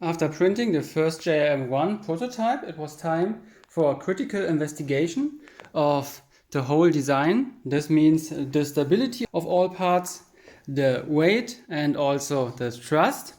After printing the first JRM-01 prototype, it was time for a critical investigation of the whole design. This means the stability of all parts, the weight and also the thrust,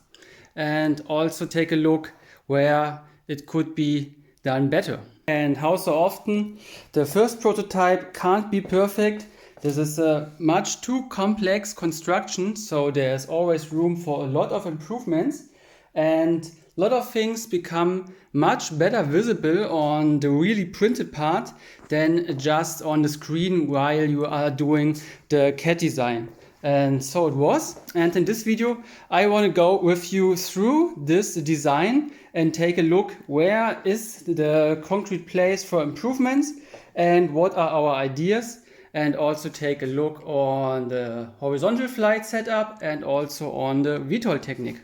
and also take a look where it could be done better. And how so often the first prototype can't be perfect. This is a much too complex construction, so there's always room for a lot of improvements. And a lot of things become much better visible on the really printed part than just on the screen while you are doing the CAD design. And so it was. And in this video, I want to go with you through this design and take a look where is the concrete place for improvements and what are our ideas, and also take a look on the horizontal flight setup and also on the VTOL technique.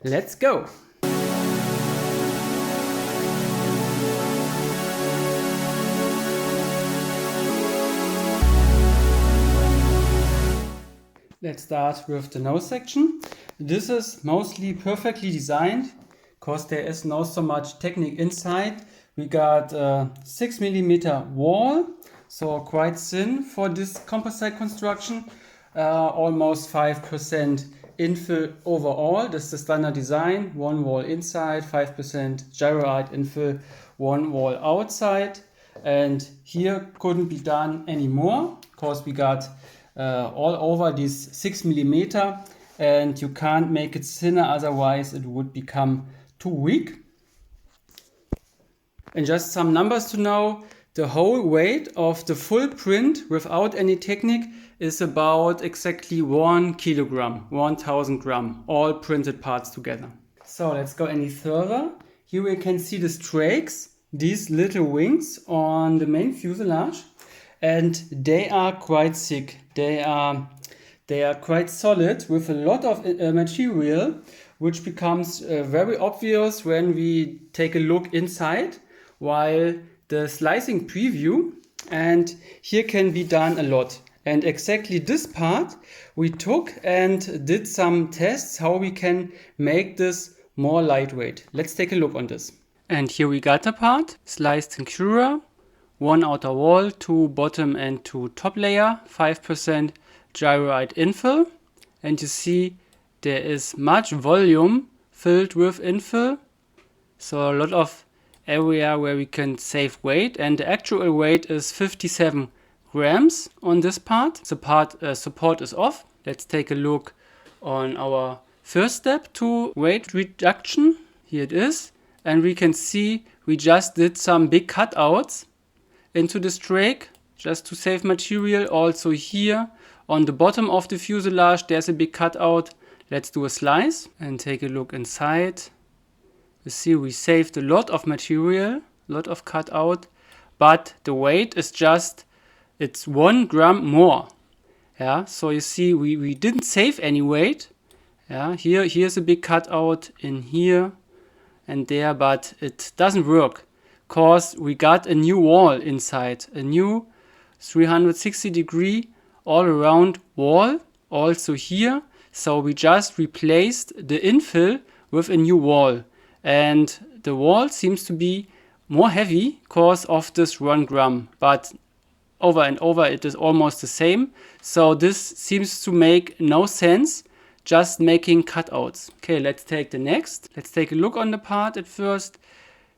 Let's go! Let's start with the nose section. This is mostly perfectly designed because there is not so much technique inside. We got a 6mm wall, so quite thin for this composite construction. Almost 5% infill overall. This is the standard design. One wall inside, 5% gyroid infill, one wall outside. And here couldn't be done anymore because we got all over this 6mm, and you can't make it thinner, otherwise it would become too weak. And just some numbers to know: the whole weight of the full print without any technique is about exactly 1 kilogram, 1000 gram, all printed parts together. So let's go any further. Here we can see the strakes, these little wings on the main fuselage, and they are quite thick. They are quite solid with a lot of material, which becomes very obvious when we take a look inside while the slicing preview. And here can be done a lot. And exactly this part we took and did some tests how we can make this more lightweight. Let's take a look on this. And here we got the part, sliced in Cura. One outer wall, two bottom and two top layer, 5% gyroid infill. And you see there is much volume filled with infill. So a lot of area where we can save weight, and the actual weight is 57 grams on this part. The part support is off. Let's take a look on our first step to weight reduction. Here it is. And we can see we just did some big cutouts into the strake just to save material. Also here on the bottom of the fuselage there's a big cutout. Let's do a slice and take a look inside. You see we saved a lot of material, a lot of cutout, but the weight is just, it's 1 gram more. Yeah, so you see we didn't save any weight. Yeah, here's a big cutout in here and there, but it doesn't work because we got a new wall inside, a new 360-degree all around wall also here. So we just replaced the infill with a new wall, and the wall seems to be more heavy because of this 1 gram, but over and over it is almost the same. So this seems to make no sense just making cutouts. Okay, let's take the next. Let's take a look on the part at first.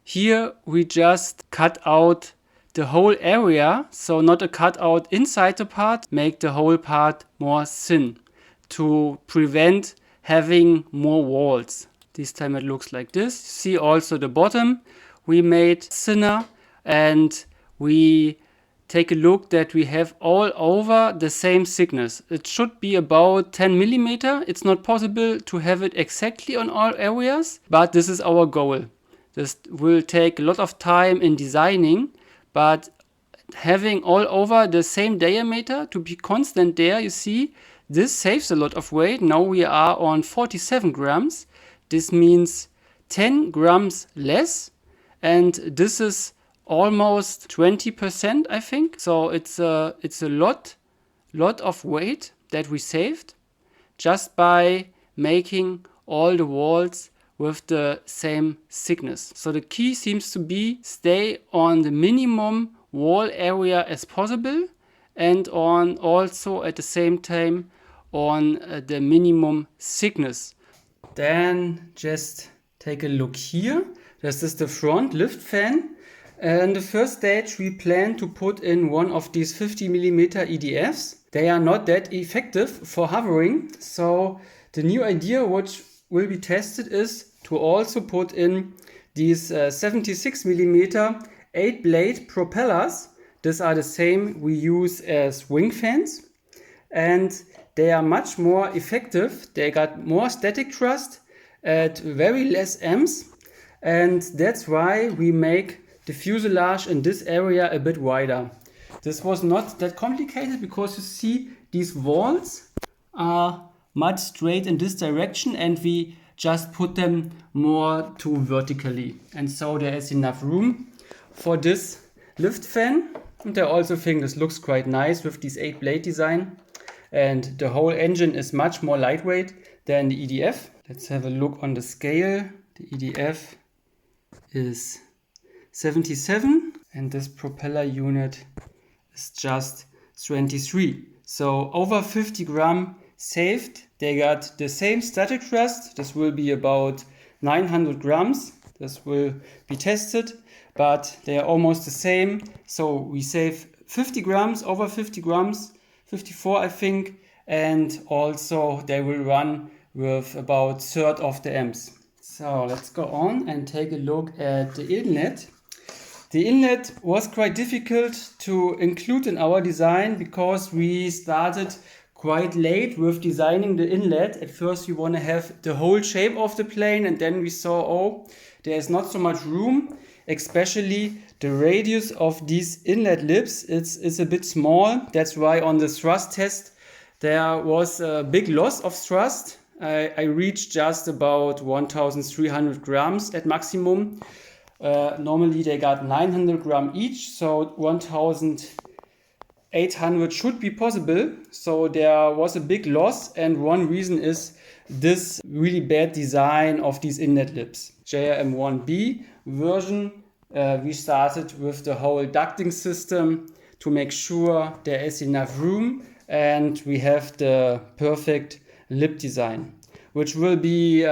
Here we just cut out the whole area, so not a cutout inside the part, make the whole part more thin to prevent having more walls. This time it looks like this. See also the bottom we made thinner, and we take a look that we have all over the same thickness. It should be about 10mm. It's not possible to have it exactly on all areas, but this is our goal. This will take a lot of time in designing, but having all over the same diameter to be constant there, you see, this saves a lot of weight. Now we are on 47 grams. This means 10 grams less, and this is almost 20%, I think. So it's a lot of weight that we saved just by making all the walls with the same thickness. So the key seems to be stay on the minimum wall area as possible and on also at the same time on the minimum thickness. Then just take a look here. This is the front lift fan. In the first stage we plan to put in one of these 50mm EDFs. They are not that effective for hovering, so the new idea which will be tested is to also put in these 76mm 8-blade propellers. These are the same we use as wing fans, and they are much more effective. They got more static thrust at very less amps, and that's why we make the fuselage in this area a bit wider. This was not that complicated because you see these walls are much straight in this direction and we just put them more too vertically. And so there is enough room for this lift fan. And I also think this looks quite nice with this 8-blade design. And the whole engine is much more lightweight than the EDF. Let's have a look on the scale. The EDF is 77 and this propeller unit is just 23. So over 50 gram saved. They got the same static thrust. This will be about 900 grams. This will be tested, but they are almost the same. So we save 50 grams, over 50 grams, 54 I think, and also they will run with about third of the amps. So let's go on and take a look at the inlet. The inlet was quite difficult to include in our design because we started quite late with designing the inlet. At first we want to have the whole shape of the plane, and then we saw, oh, there is not so much room, especially the radius of these inlet lips is a bit small. That's why on the thrust test there was a big loss of thrust. I reached just about 1,300 grams at maximum. Normally they got 900 gram each, so 1,800 should be possible. So there was a big loss, and one reason is this really bad design of these inlet lips. JRM-01B version, we started with the whole ducting system to make sure there is enough room and we have the perfect lip design, which will be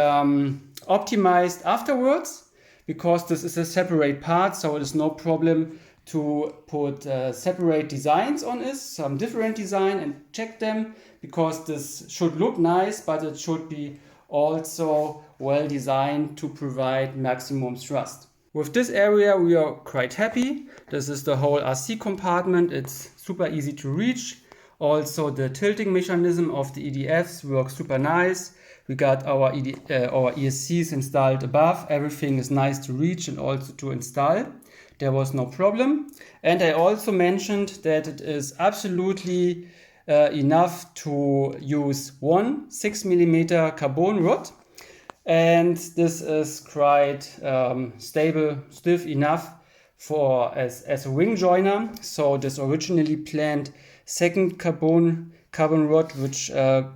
optimized afterwards. Because this is a separate part, so it is no problem to put separate designs on it, some different design, and check them, because this should look nice, but it should be also well designed to provide maximum thrust. With this area we are quite happy. This is the whole RC compartment. It's super easy to reach. Also the tilting mechanism of the EDFs works super nice. We got our ESCs installed above. Everything is nice to reach and also to install. There was no problem. And I also mentioned that it is absolutely enough to use one 6mm carbon rod. And this is quite stable, stiff enough for as a wing joiner. So this originally planned second carbon rod, which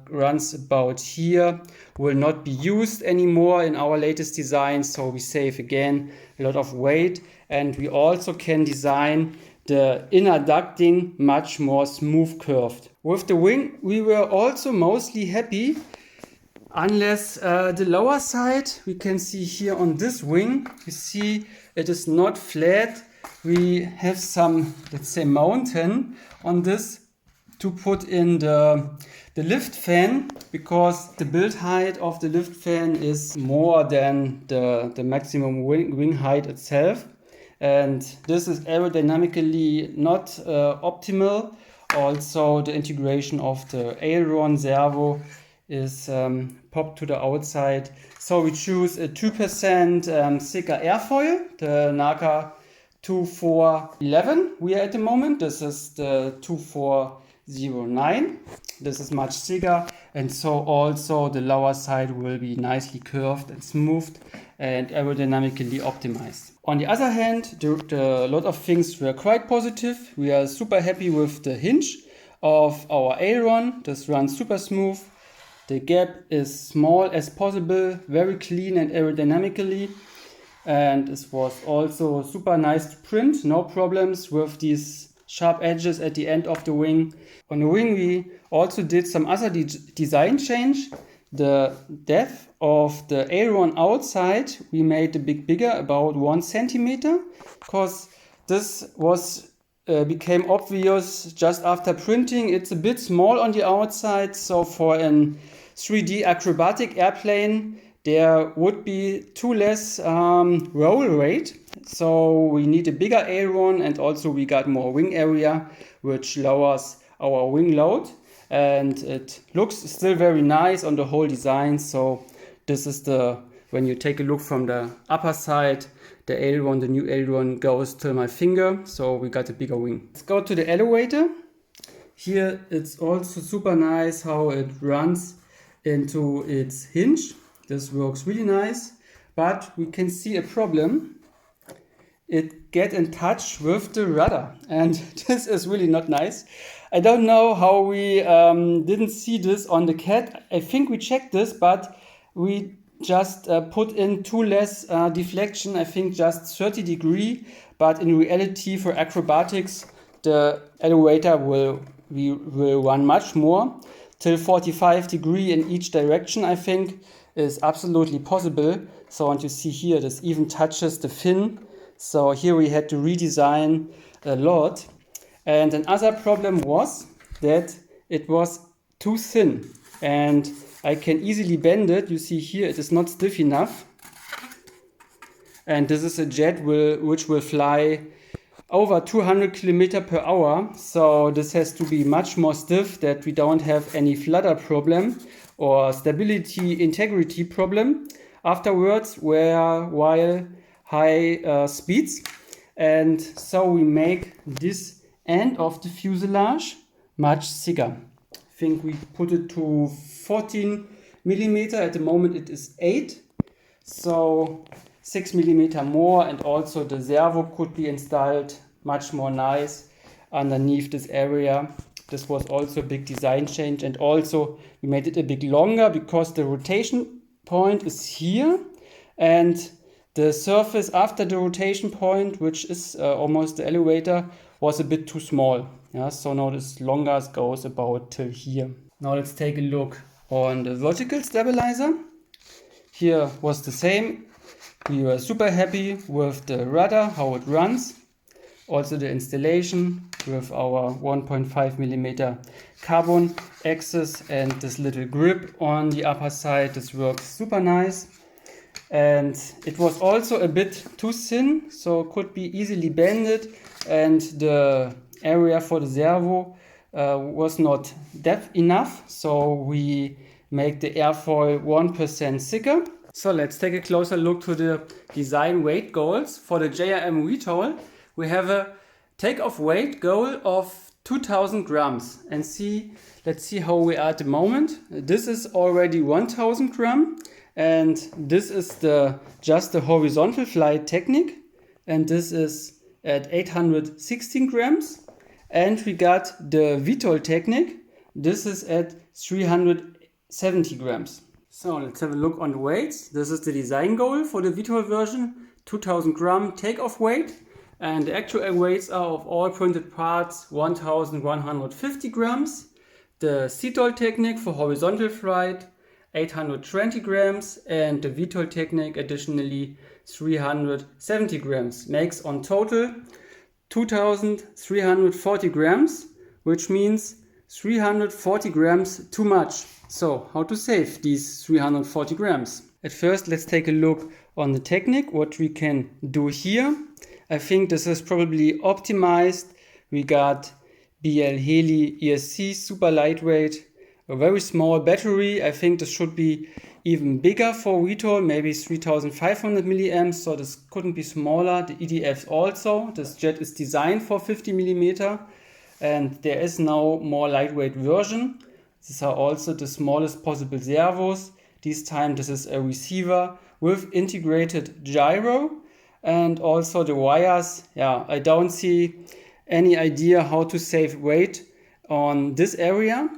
runs about here, will not be used anymore in our latest design. So we save again a lot of weight, and we also can design the inner ducting much more smooth curved. With the wing we were also mostly happy, unless the lower side. We can see here on this wing, you see it is not flat. We have some, let's say, mountain on this to put in the lift fan, because the build height of the lift fan is more than the maximum wing height itself, and this is aerodynamically not optimal. Also the integration of the aileron servo is popped to the outside, so we choose a 2% thicker airfoil, the NACA 2411 we are at the moment. This is the 2409. This is much thicker, and so also the lower side will be nicely curved and smoothed and aerodynamically optimized. On the other hand, a lot of things were quite positive. We are super happy with the hinge of our aileron. This runs super smooth. The gap is small as possible, very clean and aerodynamically. And it was also super nice to print, no problems with these sharp edges at the end of the wing. On the wing we also did some other design change. The depth of the aileron outside we made a bit bigger, about 1 centimeter, because this was became obvious just after printing. It's a bit small on the outside, so for an 3D acrobatic airplane there would be too less roll rate, so we need a bigger aileron, and also we got more wing area, which lowers our wing load, and it looks still very nice on the whole design. So this is when you take a look from the upper side, the aileron, the new aileron goes till my finger, so we got a bigger wing. Let's go to the elevator. Here it's also super nice how it runs into its hinge. This works really nice, but we can see a problem. It get in touch with the rudder, and this is really not nice. I don't know how we didn't see this on the CAD. I think we checked this, but we just put in too less deflection, I think just 30 degrees, but in reality for acrobatics the elevator will run much more, till 45 degrees in each direction, I think is absolutely possible. So, and you see here this even touches the fin, so here we had to redesign a lot. And another problem was that it was too thin, and I can easily bend it. You see here it is not stiff enough, and this is a jet which will fly over 200 km per hour, so this has to be much more stiff, that we don't have any flutter problem or stability integrity problem afterwards while high speeds. And so we make this end of the fuselage much thicker. I think we put it to 14 millimeter. At the moment it is 8, so 6 millimeter more, and also the servo could be installed much more nice underneath this area. This was also a big design change, and also we made it a bit longer because the rotation point is here, and the surface after the rotation point, which is almost the elevator, was a bit too small. Yeah, so now this longer goes about till here. Now let's take a look on the vertical stabilizer. Here was the same. We were super happy with the rudder, how it runs. Also the installation with our 1.5 millimeter carbon axis and this little grip on the upper side. This works super nice. And it was also a bit too thin, so could be easily bended, and the area for the servo was not depth enough, so we make the airfoil 1% thicker. So let's take a closer look to the design weight goals. For the JRM VTOL we have a takeoff weight goal of 2000 grams, and let's see how we are at the moment. This is already 1000 grams, and this is just the horizontal flight technique, and this is at 816 grams. And we got the VTOL technique, this is at 370 grams. So let's have a look on the weights. This is the design goal for the VTOL version, 2000 gram takeoff weight, and the actual weights are of all printed parts 1150 grams. The CTOL technique for horizontal flight 820 grams, and the VTOL technique additionally 370 grams, makes on total 2340 grams, which means 340 grams too much. So how to save these 340 grams? At first let's take a look on the technique, what we can do here. I think this is probably optimized. We got BL Heli ESC, super lightweight, a very small battery. I think this should be even bigger for VTOL, maybe 3500 milliamps, so this couldn't be smaller. The EDFs also. This jet is designed for 50 millimeter, and there is now more lightweight version. These are also the smallest possible servos. This time this is a receiver with integrated gyro, and also the wires. Yeah, I don't see any idea how to save weight on this area.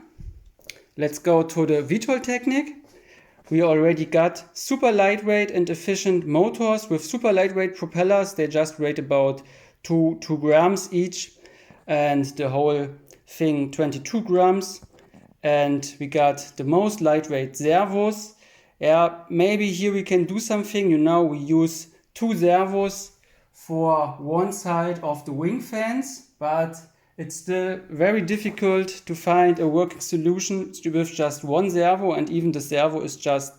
Let's go to the VTOL technique. We already got super lightweight and efficient motors with super lightweight propellers. They just weigh about 2 grams each, and the whole thing 22 grams. And we got the most lightweight servos. Yeah, maybe here we can do something. You know, we use 2 servos for one side of the wing fans, but it's still very difficult to find a working solution with just one servo, and even the servo is just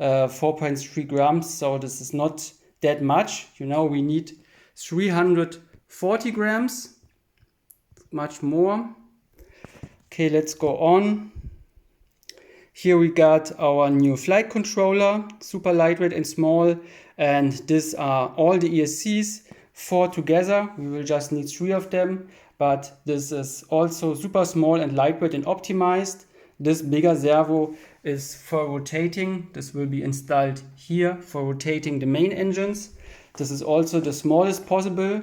4.3 grams, so this is not that much. You know, we need 340 grams, much more. Okay, let's go on. Here we got our new flight controller, super lightweight and small, and these are all the ESCs, 4 together. We will just need 3 of them, but this is also super small and lightweight and optimized. This bigger servo is for rotating. This will be installed here for rotating the main engines. This is also the smallest possible,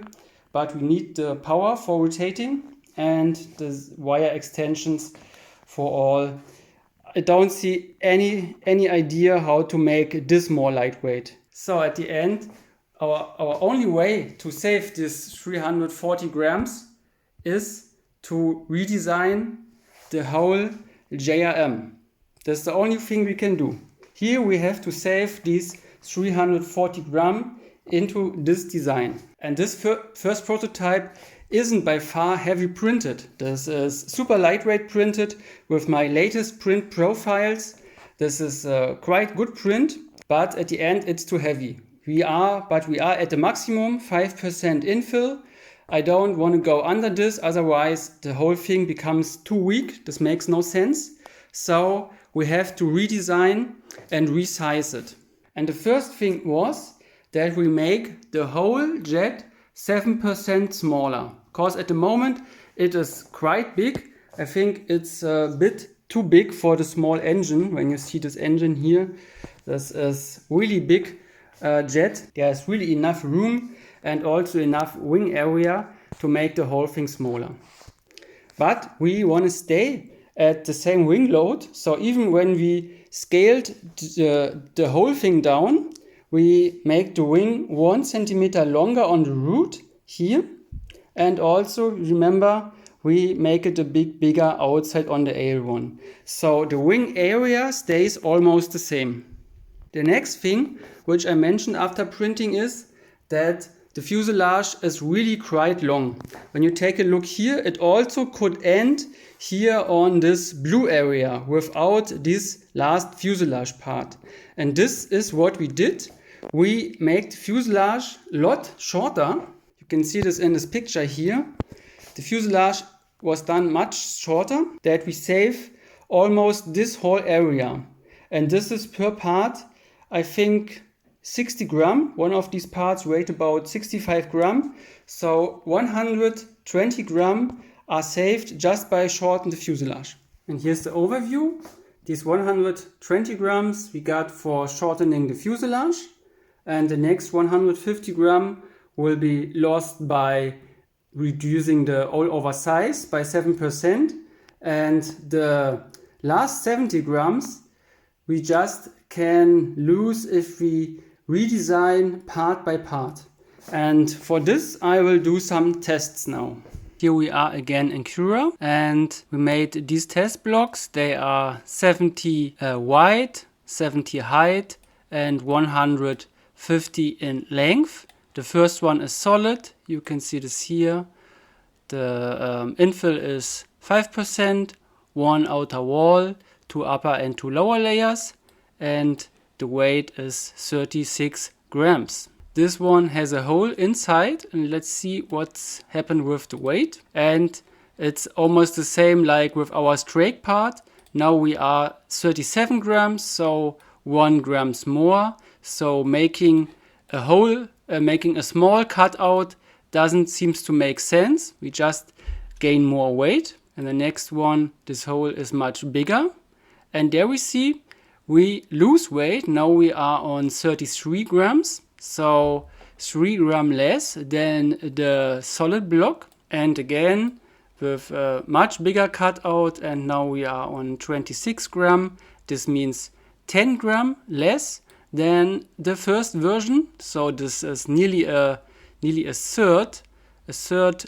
but we need the power for rotating and the wire extensions for all. I don't see any idea how to make this more lightweight. So at the end, our only way to save this 340 grams is to redesign the whole JRM. That's the only thing we can do. Here we have to save these 340 grams into this design. And this first prototype isn't by far heavy printed. This is super lightweight printed with my latest print profiles. This is quite good print, but at the end it's too heavy. We are at the maximum 5% infill. I don't want to go under this, otherwise the whole thing becomes too weak. This makes no sense. So we have to redesign and resize it. And the first thing was that we make the whole jet 7% smaller. Because at the moment it is quite big. I think it's a bit too big for the small engine. When you see this engine here, this is really big jet. There's really enough room and also enough wing area to make the whole thing smaller. But we want to stay at the same wing load. So even when we scaled the whole thing down, we make the wing 1 centimeter longer on the root here. And also remember, we make it a bit bigger outside on the aileron. So the wing area stays almost the same. The next thing which I mentioned after printing is that the fuselage is really quite long. When you take a look here, it also could end here on this blue area without this last fuselage part. And this is what we did. We make the fuselage a lot shorter. You can see this in this picture here. The fuselage was done much shorter, that we save almost this whole area. And this is per part, I think, 60 gram. One of these parts weighed about 65 gram. So 120 gram are saved just by shortening the fuselage. And here's the overview. These 120 grams we got for shortening the fuselage. And the next 150 gram will be lost by reducing the all-over size by 7%. And the last 70 grams we just can lose if we redesign part by part. And for this I will do some tests now. Here we are again in Cura, and we made these test blocks. They are 70 wide, 70 height and 150 in length. The first one is solid. You can see this here. The infill is 5%, 1 outer wall, 2 upper and 2 lower layers, and the weight is 36 grams. This one has a hole inside, and let's see what's happened with the weight. And it's almost the same like with our strake part. Now we are 37 grams, so 1 grams more. So making a hole, making a small cutout doesn't seem to make sense. We just gain more weight. And the next one, this hole is much bigger. And there we see we lose weight. Now we are on 33 grams. So 3 grams less than the solid block. And again, with a much bigger cutout, and now we are on 26 gram. This means 10 gram less than the first version. So this is nearly a third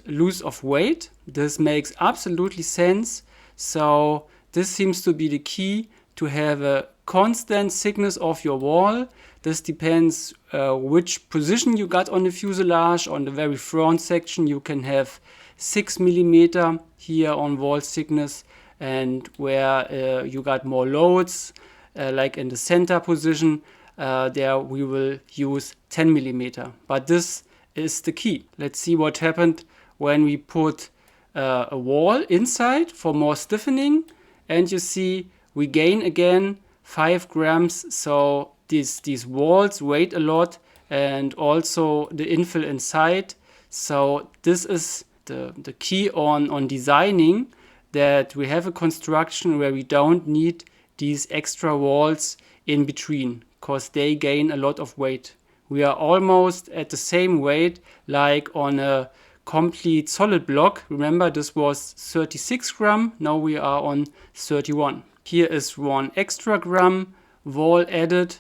loss of weight. This makes absolutely sense. So this seems to be the key to have a constant thickness of your wall. This depends which position you got on the fuselage. On the very front section you can have 6 mm here on wall thickness, and where you got more loads, like in the center position, there we will use 10 mm. But this is the key. Let's see what happened when we put a wall inside for more stiffening, and you see we gain again 5 grams. So these walls weight a lot, and also the infill inside. So this is the key on designing, that we have a construction where we don't need these extra walls in between, because they gain a lot of weight. We are almost at the same weight like on a complete solid block. Remember, this was 36 gram, now we are on 31. Here is 1 extra gram wall added,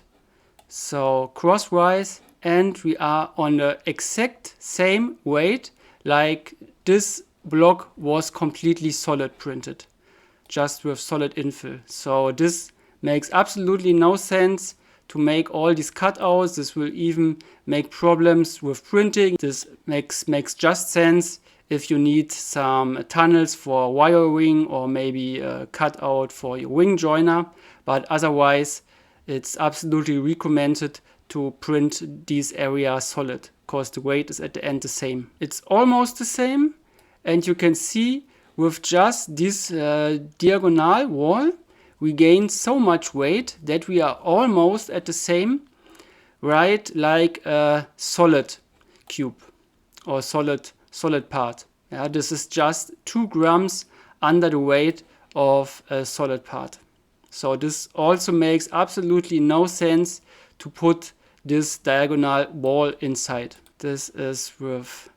so crosswise, and we are on the exact same weight like this block was completely solid printed, just with solid infill. So this makes absolutely no sense to make all these cutouts. This will even make problems with printing. This makes just sense if you need some tunnels for wiring, or maybe a cutout for your wing joiner. But otherwise, it's absolutely recommended to print these areas solid, because the weight is at the end the same. It's almost the same, and you can see with just this diagonal wall, we gain so much weight that we are almost at the same, right, like a solid cube or solid part. Yeah, this is just 2 grams under the weight of a solid part. So this also makes absolutely no sense to put this diagonal wall inside. This is with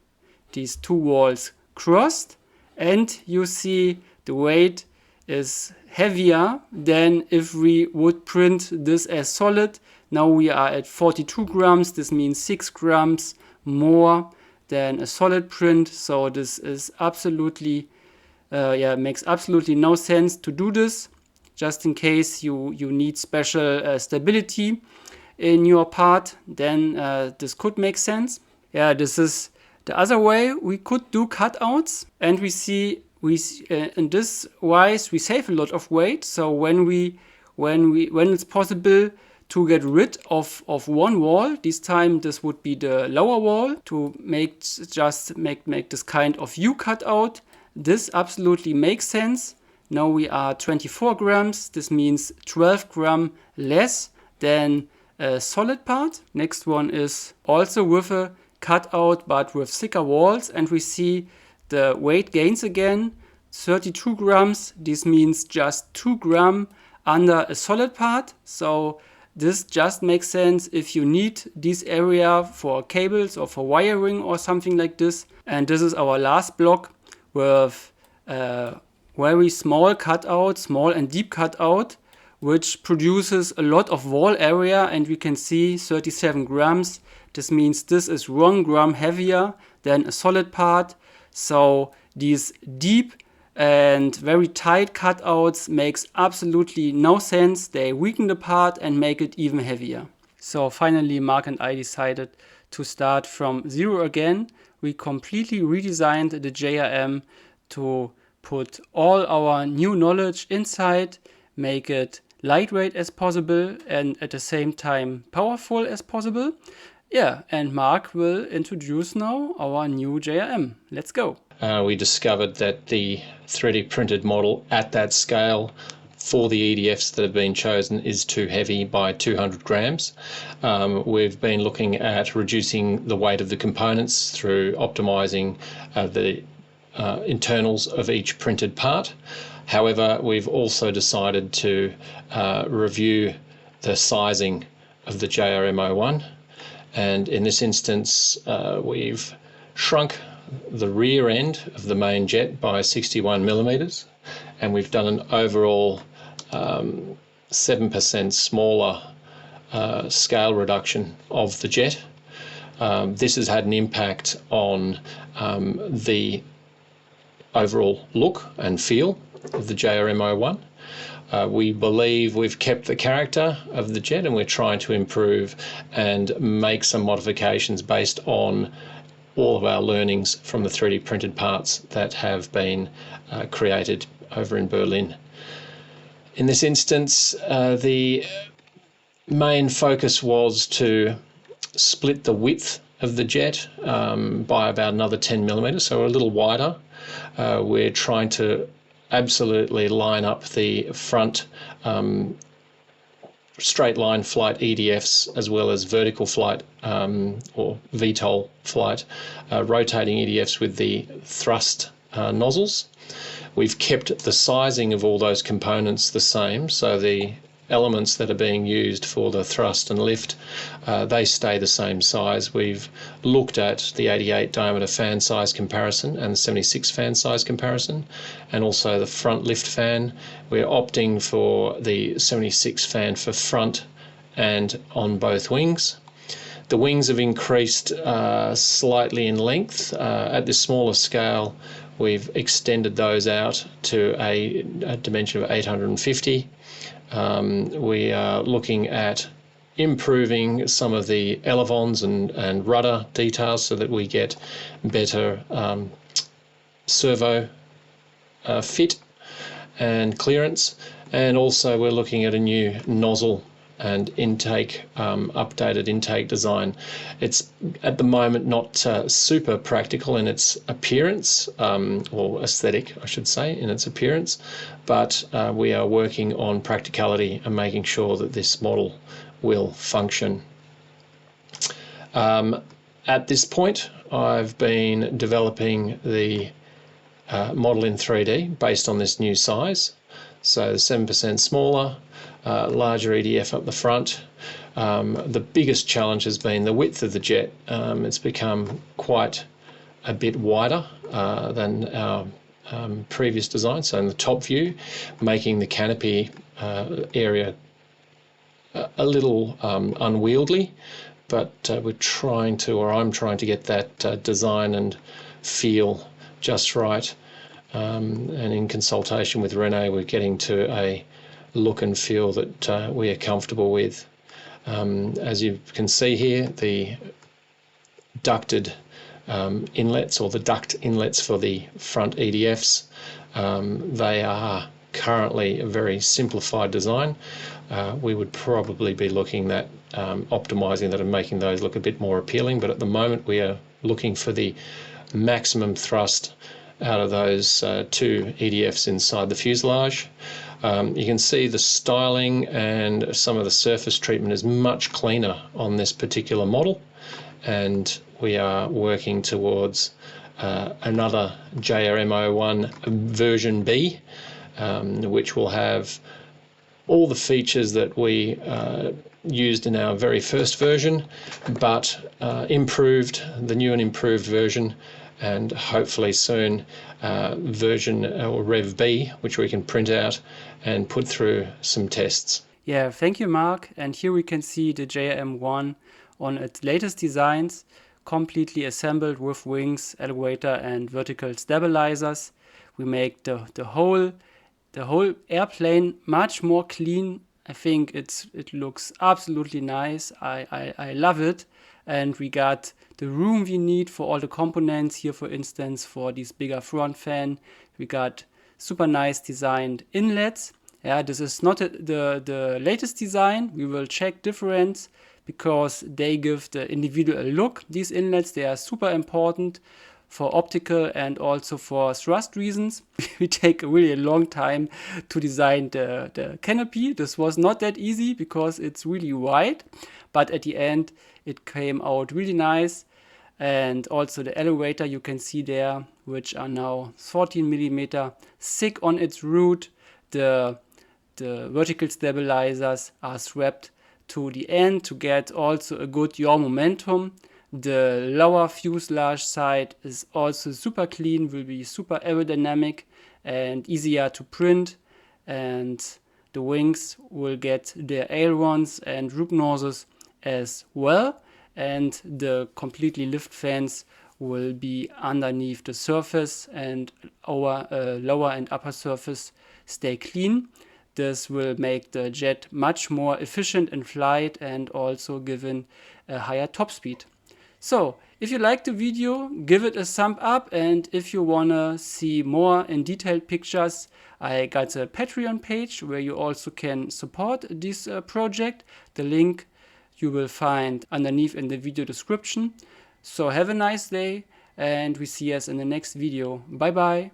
these 2 walls crossed, and you see the weight is heavier than if we would print this as solid. Now we are at 42 grams. This means 6 grams more than a solid print. So this is absolutely, makes absolutely no sense to do this. Just in case you need special stability in your part, then this could make sense. Yeah, this is the other way we could do cutouts, and we see in this wise we save a lot of weight. So when it's possible to get rid of one wall, this time this would be the lower wall, to make this kind of U cutout. This absolutely makes sense. Now we are 24 grams. This means 12 gram less than a solid part. Next one is also with a cutout but with thicker walls, and we see the weight gains again, 32 grams. This means just 2 gram under a solid part. So this just makes sense if you need this area for cables or for wiring or something like this. And this is our last block with very small cutout, small and deep cutout, which produces a lot of wall area, and we can see 37 grams. This means this is 1 gram heavier than a solid part. So these deep and very tight cutouts makes absolutely no sense. They weaken the part and make it even heavier. So finally, Mark and I decided to start from zero again. We completely redesigned the JRM to put all our new knowledge inside, make it lightweight as possible and at the same time powerful as possible. Yeah, and Mark will introduce now our new JRM. Let's go. We discovered that the 3D printed model at that scale for the EDFs that have been chosen is too heavy by 200 grams. We've been looking at reducing the weight of the components through optimizing the internals of each printed part. However, we've also decided to review the sizing of the JRM-01, and in this instance we've shrunk the rear end of the main jet by 61 millimeters, and we've done an overall 7% smaller scale reduction of the jet. This has had an impact on the overall look and feel of the JRM-01. We believe we've kept the character of the jet, and we're trying to improve and make some modifications based on all of our learnings from the 3D printed parts that have been created over in Berlin. In this instance, the main focus was to split the width of the jet by about another 10 millimeters, so we're a little wider. We're trying to absolutely line up the front straight line flight EDFs as well as vertical flight or VTOL flight rotating EDFs with the thrust nozzles. We've kept the sizing of all those components the same, so the elements that are being used for the thrust and lift, they stay the same size. We've looked at the 88 diameter fan size comparison and the 76 fan size comparison, and also the front lift fan. We're opting for the 76 fan for front and on both wings. The wings have increased slightly in length. At this smaller scale, we've extended those out to a dimension of 850. We are looking at improving some of the elevons and rudder details so that we get better servo fit and clearance, and also we're looking at a new nozzle and intake, updated intake design. It's at the moment not super practical in its appearance, or aesthetic I should say, in its appearance, but we are working on practicality and making sure that this model will function. At this point I've been developing the model in 3D based on this new size, so 7% smaller, larger EDF up the front. The biggest challenge has been the width of the jet. It's become quite a bit wider than our previous design, so in the top view, making the canopy area a little unwieldy, but we're trying to, or I'm trying to get that design and feel just right, and in consultation with Rene we're getting to a look and feel that we are comfortable with. As you can see here, the ducted inlets, or the duct inlets for the front EDFs, they are currently a very simplified design. We would probably be looking at optimizing that and making those look a bit more appealing, but at the moment we are looking for the maximum thrust out of those two EDFs inside the fuselage. You can see the styling and some of the surface treatment is much cleaner on this particular model, and we are working towards another JRM-01 version B, which will have all the features that we used in our very first version, but improved, the new and improved version, and hopefully soon version or Rev B, which we can print out and put through some tests. Yeah, thank you, Mark. And here we can see the JRM-01 on its latest designs, completely assembled with wings, elevator and vertical stabilizers. We make the whole airplane much more clean. I think it looks absolutely nice. I love it. And we got the room we need for all the components here, for instance, for this bigger front fan. We got super nice designed inlets. Yeah, this is not the latest design. We will check difference because they give the individual look. These inlets, they are super important for optical and also for thrust reasons. We take really a long time to design the canopy. This was not that easy because it's really wide, but at the end it came out really nice. And also the elevator you can see there, which are now 14 millimeter thick on its root. The vertical stabilizers are swept to the end to get also a good yaw momentum. The lower fuselage side is also super clean, will be super aerodynamic and easier to print, and the wings will get their ailerons and root noses as well, and the completely lift fans will be underneath the surface, and our lower and upper surface stay clean. This will make the jet much more efficient in flight and also given a higher top speed. So, if you liked the video, give it a thumb up, and if you wanna see more in detailed pictures, I got a Patreon page where you also can support this project. The link you will find underneath in the video description. So have a nice day, and we see us in the next video. Bye bye.